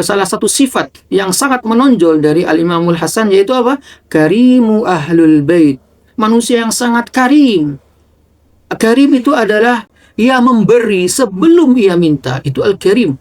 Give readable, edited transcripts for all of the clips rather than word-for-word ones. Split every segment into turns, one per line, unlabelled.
salah satu sifat yang sangat menonjol dari Al-Imamul Hasan, yaitu apa? Karimu ahlul bait. Manusia yang sangat karim. Karim itu adalah ia memberi sebelum ia minta. Itu al-karim.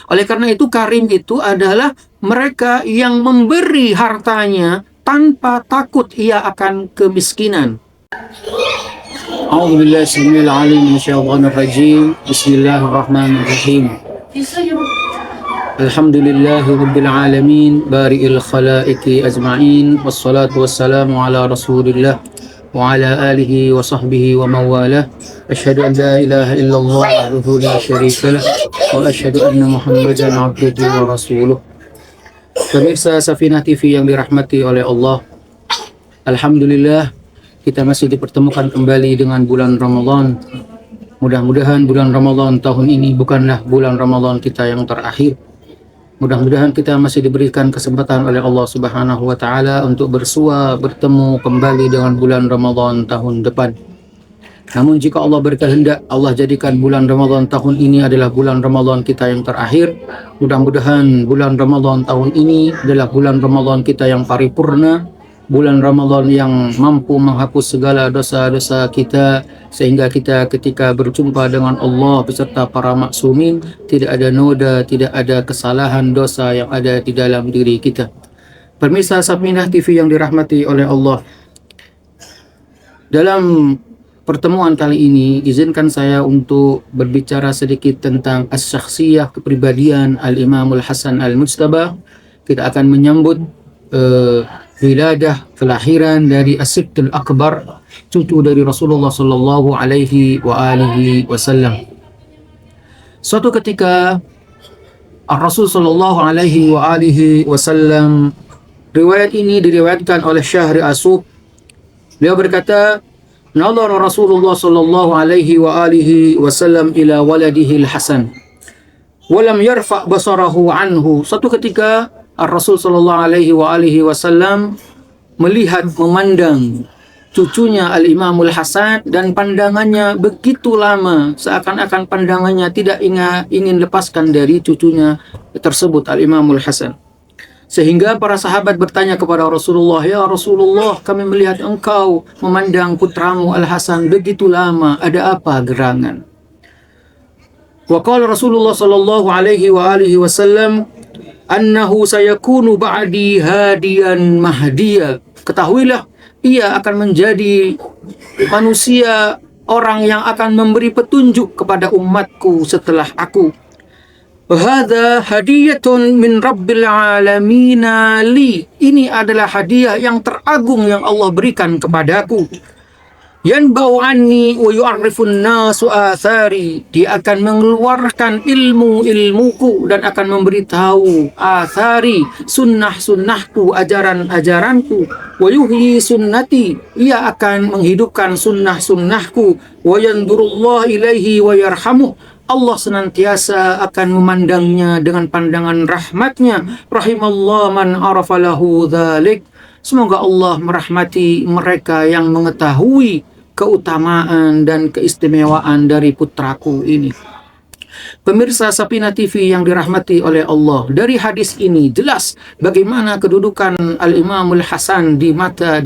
Oleh karena itu, karim itu adalah mereka yang memberi hartanya tanpa takut ia akan kemiskinan. A'udzubillahi samil alim minasyaitonir rajim. Bismillahirrahmanirrahim. Alhamdulillahi rabbil alamin, bari'il khalaiqi ajma'in, wassalatu wassalamu ala Rasulillah wa ala alihi wa sahbihi wa mawalah. Asyhadu an la ilaha illallah wahdahu la syarika lah wa asyhadu anna Muhammadan abduhu wa rasuluh. Pemirsa Safinah TV yang dirahmati oleh Allah, alhamdulillah kita masih dipertemukan kembali dengan bulan Ramadan. Mudah-mudahan bulan Ramadan tahun ini bukanlah bulan Ramadan kita yang terakhir. Mudah-mudahan kita masih diberikan kesempatan oleh Allah Subhanahu wa taala untuk bersua bertemu kembali dengan bulan Ramadan tahun depan. Namun jika Allah berkehendak, Allah jadikan bulan Ramadan tahun ini adalah bulan Ramadan kita yang terakhir. Mudah-mudahan bulan Ramadan tahun ini adalah bulan Ramadan kita yang paripurna, bulan Ramadan yang mampu menghapus segala dosa-dosa kita, sehingga kita ketika berjumpa dengan Allah beserta para maksumin tidak ada noda, tidak ada kesalahan dosa yang ada di dalam diri kita. Pemirsa Safinah TV yang dirahmati oleh Allah, dalam pertemuan kali ini izinkan saya untuk berbicara sedikit tentang as-syakhsiyah, kepribadian Al-Imamul Hasan Al-Mujtaba. Kita akan menyambut wiladah, kelahiran dari As-Sibtul Akbar, cucu dari Rasulullah sallallahu alaihi wasallam. Suatu ketika Rasul sallallahu alaihi wasallam, riwayat ini diriwayatkan oleh Syahri Asub. Beliau berkata, "Nadhara Rasulullah sallallahu alaihi wasallam ila waladihi al-Hasan wa lam yarfa' basarahu anhu." Suatu ketika Rasul sallallahu alaihi wasallam melihat, memandang cucunya Al-Imamul Hasan, dan pandangannya begitu lama, seakan-akan pandangannya tidak ingin lepaskan dari cucunya tersebut, Al-Imamul Hasan. Sehingga para sahabat bertanya kepada Rasulullah, "Ya Rasulullah, kami melihat engkau memandang putramu Al-Hasan begitu lama, ada apa gerangan?" Wa qala Rasulullah sallallahu alaihi wasallam, "Annahu sayakunu ba'di hadiyan mahdiya." Ketahuilah, ia akan menjadi manusia, orang yang akan memberi petunjuk kepada umatku setelah aku. Hadza hadiyatun min rabbil alamin li. Ini adalah hadiah yang teragung yang Allah berikan kepadaku. Yanba'u anni wa yu'arrifun nasu athari. Dia akan mengeluarkan ilmuku dan akan memberitahu athari, sunnahku, ajaranku. Wa yuhyi sunnati. Ia akan menghidupkan sunnahku. Wa yandurullah ilaihi wa yarhamuh. Allah senantiasa akan memandangnya dengan pandangan rahmatnya. Rahimallah man arafa lahu dzalik. Semoga Allah merahmati mereka yang mengetahui keutamaan dan keistimewaan dari putraku ini. Pemirsa Safinah TV yang dirahmati oleh Allah, dari hadis ini jelas bagaimana kedudukan Al-Imamul Hasan di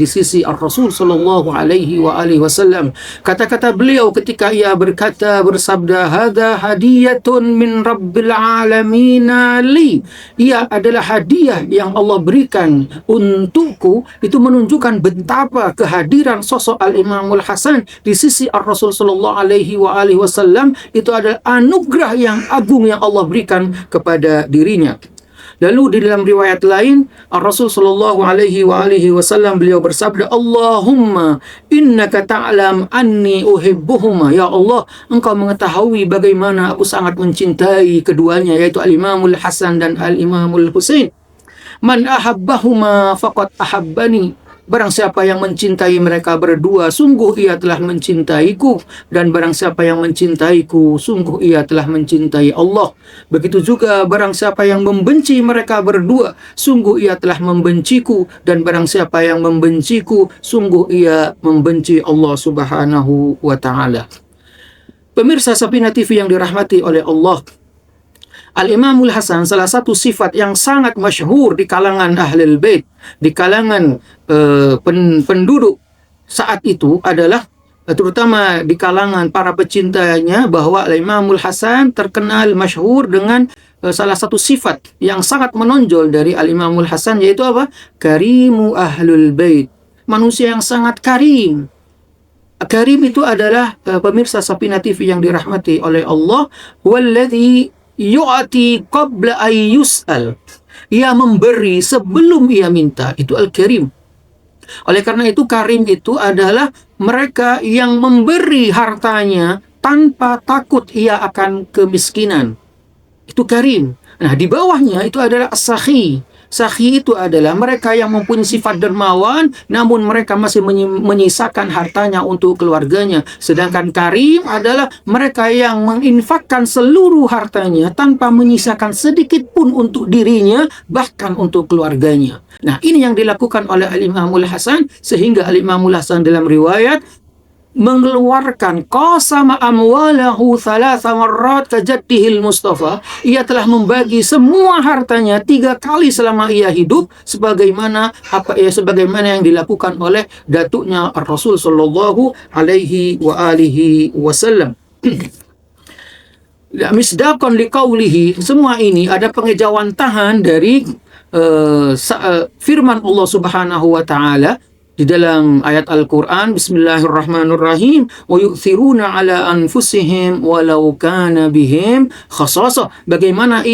sisi Ar-Rasul sallallahu alaihi wasallam. Kata-kata beliau ketika ia bersabda, "Hadza hadiyatun min rabbil alamin li." Ia adalah hadiah yang Allah berikan untukku. Itu menunjukkan betapa kehadiran sosok Al-Imamul Hasan di sisi Ar-Rasul sallallahu alaihi wasallam itu adalah anugerah yang agung yang Allah berikan kepada dirinya. Lalu di dalam riwayat lain, Rasul sallallahu alaihi wasallam beliau bersabda, "Allahumma innaka ta'lam anni uhibbuhuma." Ya Allah, engkau mengetahui bagaimana aku sangat mencintai keduanya, yaitu Al-Imamul Hasan dan Al-Imamul Husain. "Man ahabbahuma faqad ahabbani." Barang siapa yang mencintai mereka berdua, sungguh ia telah mencintaiku. Dan barang siapa yang mencintaiku, sungguh ia telah mencintai Allah. Begitu juga barang siapa yang membenci mereka berdua, sungguh ia telah membenciku. Dan barang siapa yang membenciku, sungguh ia membenci Allah Subhanahu wa ta'ala. Pemirsa Safinah TV yang dirahmati oleh Allah, Al-Imamul Hasan, salah satu sifat yang sangat masyhur di kalangan Ahlul Bait, di kalangan penduduk saat itu adalah terutama di kalangan para pecintanya, bahwa Al-Imamul Hasan terkenal masyhur dengan salah satu sifat yang sangat menonjol dari Al-Imamul Hasan, yaitu apa? Karimu Ahlul Bait. Manusia yang sangat karim. Karim itu adalah pemirsa Safina TV yang dirahmati oleh Allah, walladzi yu'ti qabla ay yus'al. Ia memberi sebelum ia minta. Itu Al-Karim. Oleh karena itu, karim itu adalah mereka yang memberi hartanya tanpa takut ia akan kemiskinan. Itu karim. Nah, di bawahnya itu adalah as-sakhi. Sakhi itu adalah mereka yang mempunyai sifat dermawan, namun mereka masih menyisakan hartanya untuk keluarganya. Sedangkan karim adalah mereka yang menginfakkan seluruh hartanya tanpa menyisakan sedikit pun untuk dirinya, bahkan untuk keluarganya. Nah, ini yang dilakukan oleh Al-Imamul Hasan, sehingga Al-Imamul Hasan dalam riwayat mengeluarkan qasama amwalahu thalatha marrat kajaddihil Mustafa. Ia telah membagi semua hartanya 3 kali selama ia hidup, sebagaimana yang dilakukan oleh datuknya Rasul sallallahu alaihi wa alihi wasallam. Misdaqan liqaulihi, semua ini ada pengejawantahan dari firman Allah Subhanahu wa taala di dalam ayat Al-Quran. Bismillahirrahmanirrahim. Wa yu'thiruna ala anfusihim walau kana bihim khasasah. Bagaimana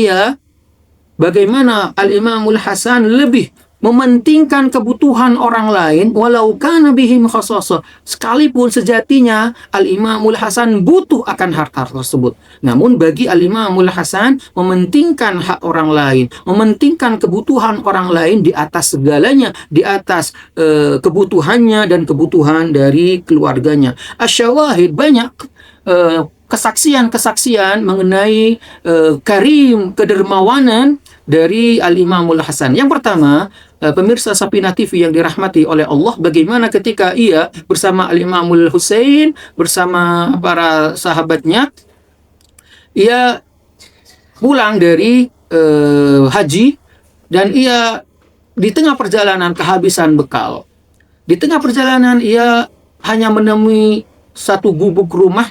Al-Imamul Hasan lebih mementingkan kebutuhan orang lain, walau kana bihim khasasah, sekalipun sejatinya Al-Imamul Hasan butuh akan harta tersebut. Namun bagi Al-Imamul Hasan, mementingkan hak orang lain, mementingkan kebutuhan orang lain di atas segalanya, di atas kebutuhannya dan kebutuhan dari keluarganya. Asyawahid, banyak kesaksian-kesaksian mengenai karim, kedermawanan dari Al-Imamul Hasan. Yang pertama, pemirsa Safina TV yang dirahmati oleh Allah, bagaimana ketika ia bersama Al-Imamul Husain, bersama para sahabatnya, ia pulang dari haji, dan ia di tengah perjalanan kehabisan bekal. Di tengah perjalanan ia hanya menemui satu gubuk rumah,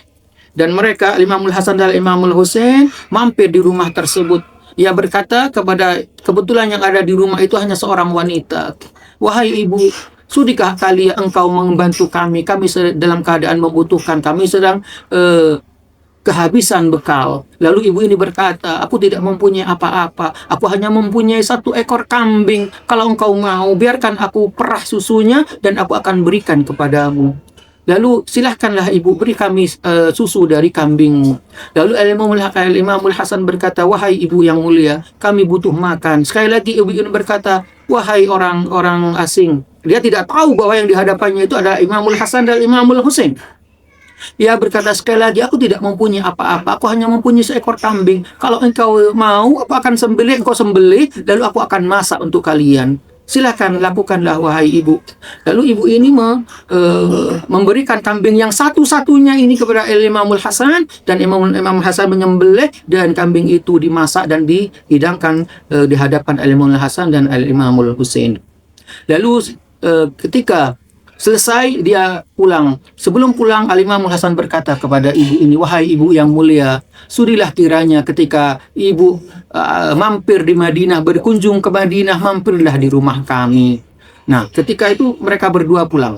dan mereka, Al-Imamul Hasan dan Al-Imamul Husain, mampir di rumah tersebut. Ia berkata kebetulan yang ada di rumah itu hanya seorang wanita. Wahai ibu, sudikah kali engkau membantu kami? Kami dalam keadaan membutuhkan, kami sedang kehabisan bekal. Lalu ibu ini berkata, aku tidak mempunyai apa-apa, aku hanya mempunyai 1 ekor kambing. Kalau engkau mau, biarkan aku perah susunya dan aku akan berikan kepadamu. Lalu silahkanlah ibu beri kami susu dari kambingmu. Lalu Al-Imamul Hasan berkata, wahai ibu yang mulia, kami butuh makan. Sekali lagi ibu ini berkata, wahai orang asing. Dia tidak tahu bahwa yang dihadapannya itu adalah Imamul Hasan dan Imamul Husain. Ia berkata sekali lagi, aku tidak mempunyai apa-apa, aku hanya mempunyai seekor kambing. Kalau engkau mau, aku akan sembelih, engkau sembelih, lalu aku akan masak untuk kalian. Silakan lakukanlah wahai ibu. Lalu ibu ini memberikan kambing yang satu-satunya ini kepada Imamul Hasan, dan Imamul Hasan menyembelih, dan kambing itu dimasak dan dihidangkan di hadapan Imamul Hasan dan Imamul Husain. Lalu ketika selesai dia pulang. Sebelum pulang, Al-Imamul Hasan berkata kepada ibu ini, wahai ibu yang mulia, sudilah kiranya ketika ibu mampir di Madinah, berkunjung ke Madinah, mampirlah di rumah kami. Nah, ketika itu mereka berdua pulang.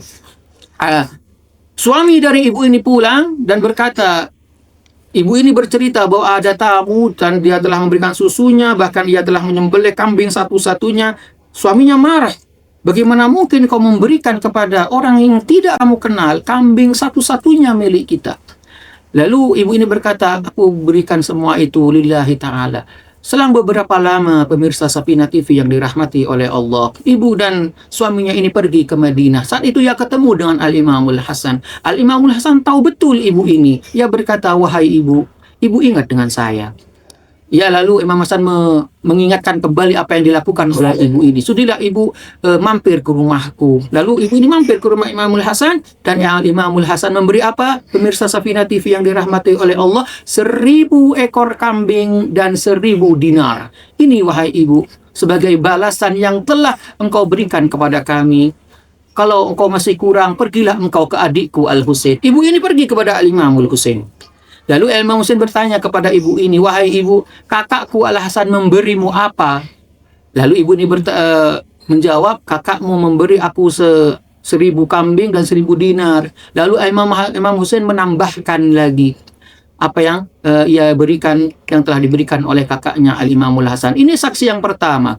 Suami dari ibu ini pulang dan berkata, ibu ini bercerita bahwa ada tamu dan dia telah memberikan susunya, bahkan dia telah menyembelih kambing satu-satunya. Suaminya marah. Bagaimana mungkin kau memberikan kepada orang yang tidak kamu kenal kambing satu-satunya milik kita? Lalu ibu ini berkata, aku berikan semua itu lillahi ta'ala. Selang beberapa lama, pemirsa Safina TV yang dirahmati oleh Allah, ibu dan suaminya ini pergi ke Madinah. Saat itu ia ketemu dengan Al-Imamul Hasan. Al-Imamul Hasan tahu betul ibu ini. Ia berkata, wahai ibu, ibu ingat dengan saya. Ya, lalu Imam Hasan mengingatkan kembali apa yang dilakukan oleh ibu ini. Sudilah ibu mampir ke rumahku. Lalu ibu ini mampir ke rumah Imamul Hasan, dan Imamul Hasan memberi apa? Pemirsa Safina TV yang dirahmati oleh Allah, 1000 ekor kambing dan 1000 dinar. Ini wahai ibu, sebagai balasan yang telah engkau berikan kepada kami. Kalau engkau masih kurang, pergilah engkau ke adikku Al-Husain. Ibu ini pergi kepada Al-Imamul Husain. Lalu Imam Husain bertanya kepada ibu ini, wahai ibu, kakakku Al-Hasan memberimu apa? Lalu ibu ini menjawab, kakakmu memberi aku 1000 kambing dan 1000 dinar. Lalu Imam Husain menambahkan lagi apa yang ia berikan, yang telah diberikan oleh kakaknya Al-Imamul Hasan. Ini saksi yang pertama.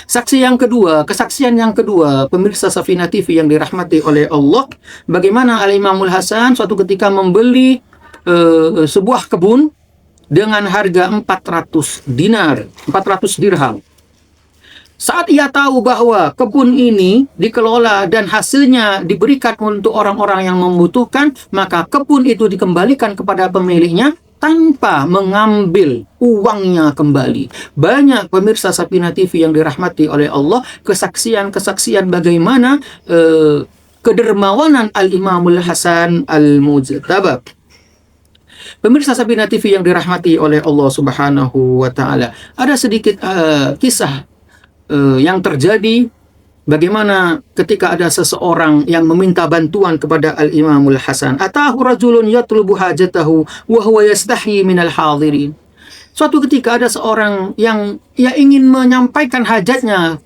Kesaksian yang kedua, pemirsa Safina TV yang dirahmati oleh Allah, bagaimana Al-Imamul Hasan suatu ketika membeli sebuah kebun dengan harga 400 dinar, 400 dirham. Saat ia tahu bahwa kebun ini dikelola dan hasilnya diberikan untuk orang-orang yang membutuhkan, maka kebun itu dikembalikan kepada pemiliknya tanpa mengambil uangnya kembali. Banyak pemirsa Safina TV yang dirahmati oleh Allah, kesaksian-kesaksian bagaimana kedermawanan Al-Imamul Hasan Al-Mujtaba. Pemirsa Safina TV yang dirahmati oleh Allah Subhanahu wa taala, ada sedikit kisah yang terjadi bagaimana ketika ada seseorang yang meminta bantuan kepada Al-Imamul Hasan. Atahu rajulun yatlubu hajatahu wa huwa yastahyi minal hadirin. Suatu ketika ada seorang yang ingin menyampaikan hajatnya,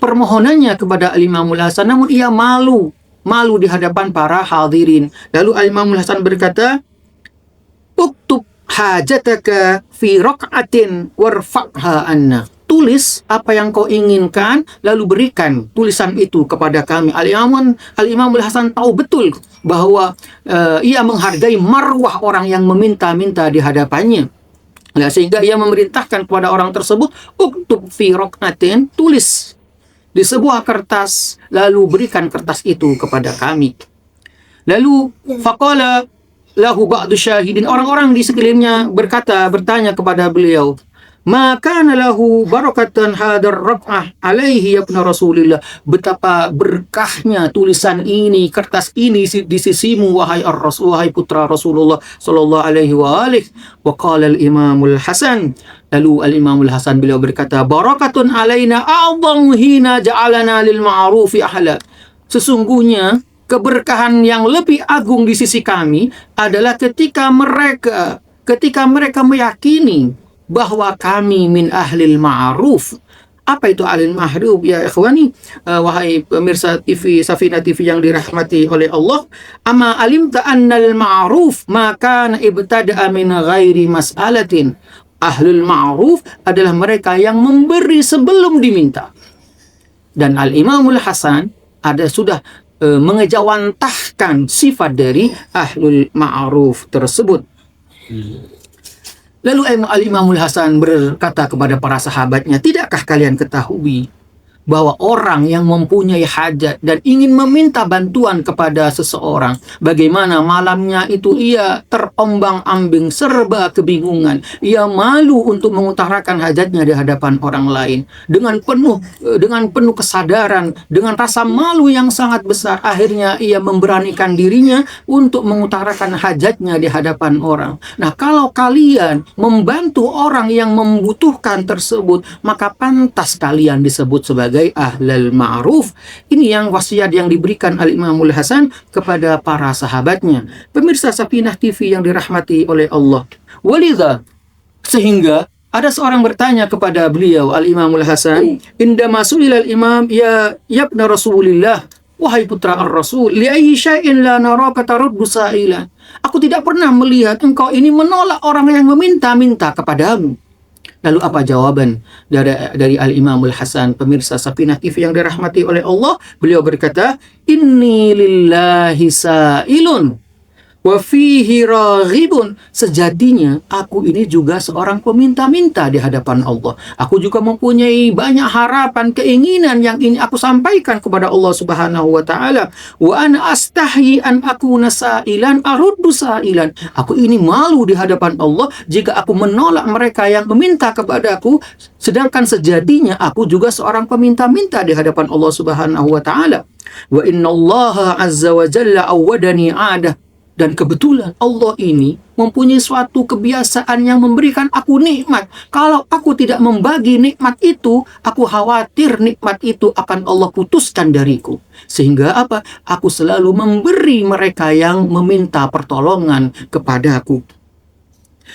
permohonannya kepada Al-Imamul Hasan, namun ia malu di hadapan para hadirin. Lalu Al-Imamul Hasan berkata, "Uktub hajataka fi raq'atin warfa'ha anna." Tulis apa yang kau inginkan, lalu berikan tulisan itu kepada kami. Al-Imamul Hasan tahu betul bahwa ia menghargai marwah orang yang meminta-minta di hadapannya. Nah, sehingga ia memerintahkan kepada orang tersebut, uktub fi raq'atin, tulis di sebuah kertas, lalu berikan kertas itu kepada kami. Lalu faqala lahu ba'du syahidin, orang-orang di sekelilingnya bertanya kepada beliau, maka lahu barakatan hadar raq'ah alaihi ya ibn Rasulillah, betapa berkahnya tulisan ini, kertas ini di sisimu wahai wahai putra Rasulullah sallallahu alaihi wa alihi. Wa qala al-Imamul Hasan, lalu Al-Imamul Hasan beliau berkata, barakatun alaina a'dhamu hina ja'alana lil ma'rufi ahla. Sesungguhnya keberkahan yang lebih agung di sisi kami adalah ketika mereka meyakini bahwa kami min ahlil ma'ruf. Apa itu ahlil ma'ruf ya ikhwani? Wahai pemirsa TV Safina TV yang dirahmati oleh Allah, amma alimta annal ma'ruf maka ibtada'a min ghairi mas'alatin. Ahlul ma'ruf adalah mereka yang memberi sebelum diminta. Dan Al-Imamul Hasan sudah mengejawantahkan sifat dari ahlul ma'ruf tersebut. Lalu Al-Imamul Hasan berkata kepada para sahabatnya, tidakkah kalian ketahui bahwa orang yang mempunyai hajat dan ingin meminta bantuan kepada seseorang, bagaimana malamnya itu ia terombang-ambing, serba kebingungan. Ia malu untuk mengutarakan hajatnya di hadapan orang lain. Dengan penuh kesadaran, dengan rasa malu yang sangat besar, akhirnya ia memberanikan dirinya untuk mengutarakan hajatnya di hadapan orang. Nah, kalau kalian membantu orang yang membutuhkan tersebut, maka pantas kalian disebut sebagai ahlul ma'ruf. Ini yang wasiat yang diberikan Al-Imamul Hasan kepada para sahabatnya. Pemirsa Safina TV yang dirahmati oleh Allah. Walidha, sehingga ada seorang bertanya kepada beliau Al-Imamul Hasan, indama su'ilal imam ya ibn Rasulillah, wahai putra ar-Rasul, li ayyi syai'in la naraka taruddu sa'ilan. Aku tidak pernah melihat engkau ini menolak orang yang meminta-minta kepadamu. Lalu apa jawaban dari Al-Imamul Hasan, pemirsa Safina TV yang dirahmati oleh Allah? Beliau berkata, inni lillahi sa'ilun wa fihi raghibun. Sejatinya aku ini juga seorang peminta-minta di hadapan Allah. Aku juga mempunyai banyak harapan, keinginan yang ini aku sampaikan kepada Allah Subhanahu wa taala. Wa ana astahyi an akuna sa'ilan aruddu sa'ilan. Aku ini malu di hadapan Allah jika aku menolak mereka yang meminta kepadaku, sedangkan sejatinya aku juga seorang peminta-minta di hadapan Allah Subhanahu wa taala. Wa innallaha azza wa jalla awwadani 'adah. Dan kebetulan Allah ini mempunyai suatu kebiasaan yang memberikan aku nikmat. Kalau aku tidak membagi nikmat itu, aku khawatir nikmat itu akan Allah putuskan dariku. Sehingga apa? Aku selalu memberi mereka yang meminta pertolongan kepadaku.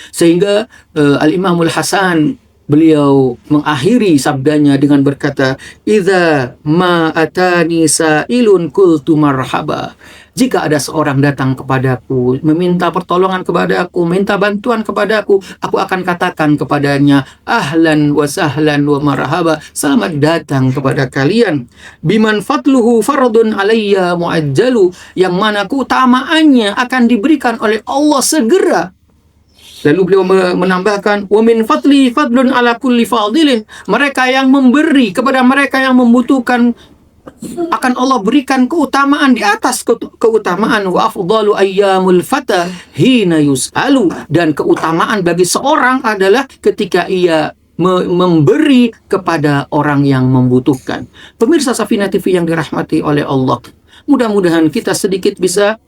Sehingga Al-Imamul Hasan, beliau mengakhiri sabdanya dengan berkata, "Idza ma atani sa'ilun qultu marhaba." Jika ada seorang datang kepadaku, meminta pertolongan kepadaku, minta bantuan kepadaku, aku akan katakan kepadanya, ahlan wa sahlan wa marhaba, selamat datang kepada kalian. Biman fadluhu fardun alayya muajjalu, yang mana keutamaannya akan diberikan oleh Allah segera. Lalu beliau menambahkan, wa min fadli fadlun ala kulli fadilin. Mereka yang memberi kepada mereka yang membutuhkan akan Allah berikan keutamaan di atas keutamaan. Wa afdalu ayyamul fata hina yus'alu. Dan keutamaan bagi seorang adalah ketika ia memberi kepada orang yang membutuhkan. Pemirsa Safina TV yang dirahmati oleh Allah, mudah-mudahan kita sedikit bisa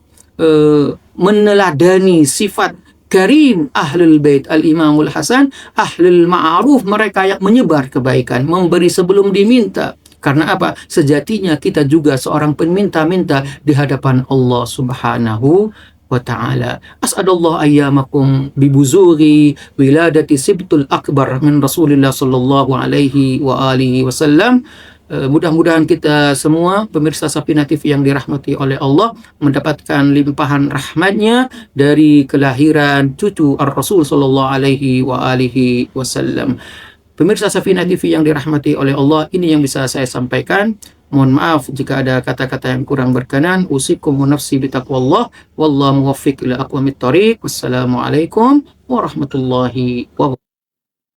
meneladani sifat karim Ahlul Bait Al-Imamul Hasan, Ahlul Ma'ruf, mereka yang menyebar kebaikan, memberi sebelum diminta. Karena apa? Sejatinya kita juga seorang peminta-minta di hadapan Allah Subhanahu wa ta'ala. As'adallahu ayyamakum bibuzuri wiladati sibtul akbar min Rasulillah sallallahu alaihi wa alihi wasallam. Mudah-mudahan kita semua pemirsa Safina TV yang dirahmati oleh Allah mendapatkan limpahan rahmatnya dari kelahiran cucu Ar-Rasul sallallahu alaihi wa alihi wasallam. Pemirsa Safina TV yang dirahmati oleh Allah, ini yang bisa saya sampaikan. Mohon maaf jika ada kata-kata yang kurang berkenan. Usikum wa nafsi bitaqwallah. Wallahu muwaffiq ila aqwamit thoriq. Wassalamualaikum warahmatullahi wabarakatuh.